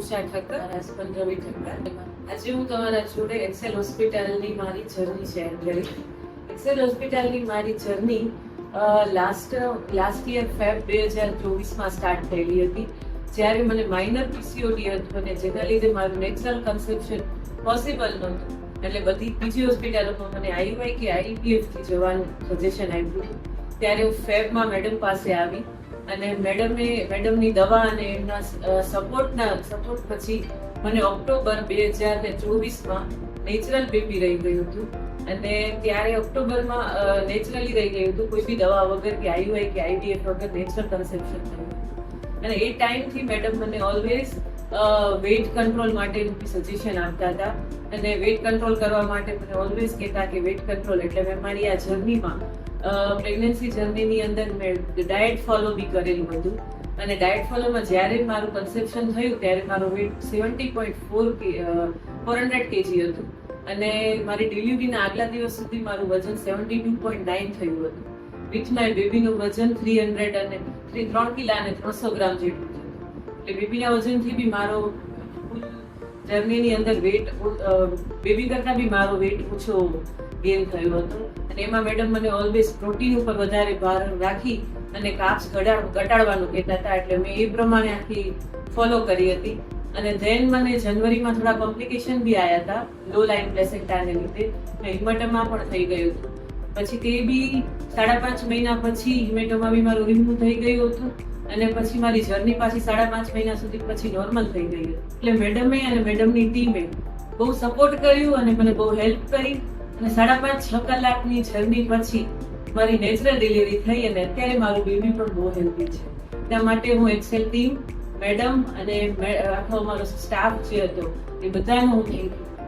Usha Thakkar, husband રવિ ઠક્કર. આજે હું તમારા જોડે એક્સેલ હોસ્પિટલની મારી જર્ની શેર કરીશ. એક્સેલ હોસ્પિટલની મારી જર્ની લાસ્ટ યર ફેબ 2024માં સ્ટાર્ટ થયેલી હતી, જ્યારે મને માઇનર પીસીઓડી હતું અને જેના લીધે મારું નેચરલ કન્સેપ્શન પોસિબલ નહોતું. એટલે બધી બીજી હોસ્પિટલોમાં મને આઈયુઆઈ કે આઈવીએફ થી જવાનું સજેશન આપ્યું હતું. ત્યારે હું ફેબમાં મેડમ પાસે આવી અને મેડમની દવા અને એમના સપોર્ટ પછી મને ઓક્ટોબર 2024માં નેચરલ બેબી રહી ગયું હતું. અને ત્યારે ઓક્ટોબરમાં નેચરલી રહી ગયું હતું, કોઈ બી દવા વગર કે આઈયુઆઈ કે આઈવીએફ વગર નેચરલ કન્સેપ્શન થયું. અને એ ટાઈમથી મેડમ મને ઓલવેઝ વેઇટ કંટ્રોલ માટેનું બી સજેશન આપતા હતા. અને વેઇટ કંટ્રોલ કરવા માટે મને ઓલવેઝ કહેતા કે વેઇટ કંટ્રોલ એટલે મેં મારી આ જર્નીમાં પ્રેગ્નન્સી જર્નીની અંદર મેં ડાયટ ફોલો બી કરેલું હતું. અને ડાયટ ફોલોમાં જ્યારે મારું કન્સેપ્શન થયું ત્યારે મારો વેઇટ 400 kg હતું. અને મારી ડિલિવરીના આગલા દિવસ સુધી મારું વજન 72.9 થયું હતું. વિથ માય બેબીનું વજન 300 અને 3 કિલા અને 300 ગ્રામ જેટલું થયું. એટલે બેબીના વજનથી બી મારો ફૂલ જર્નીની અંદર વેઇટ બેબી કરતાં બી મારો વેઇટ ઓછો ગેઇન થયો હતો. અને એમાં મેડમ મને ઓલવેઝ પ્રોટીન ઉપર વધારે ભાર રાખી અને કાર્બ્સ ઘટાડવાનું કહેતા હતા. એટલે મેં એ પ્રમાણે આખી ફોલો કરી હતી. અને ધેન મને જનવરીમાં થોડા કોમ્પ્લિકેશન બી આવ્યા હતા, લો લાઇન પ્લેસેન્ટાને લીધે. હિમેટોમા પણ થઈ ગયું હતું. પછી તે બી 5.5 મહિના પછી હિમેટોમા બી મારું રિમૂવ થઈ ગયું હતું. અને પછી મારી જર્ની પાછી 5.5 મહિના સુધી પછી નોર્મલ થઈ ગઈ હતી. એટલે મેડમે અને મેડમની ટીમે બહુ સપોર્ટ કર્યું અને મને બહુ હેલ્પ કરી. અને 5.5-6 કલાકની જર્ની પછી મારી નેચરલ ડિલિવરી થઈ અને અત્યારે મારું બેબી પણ બહુ હેલ્ધી છે. એટલા માટે હું એક્સેલ ટીમ, મેડમ અને આખો અમારો સ્ટાફ જે હતો એ બધાનો હું થેન્ક યુ.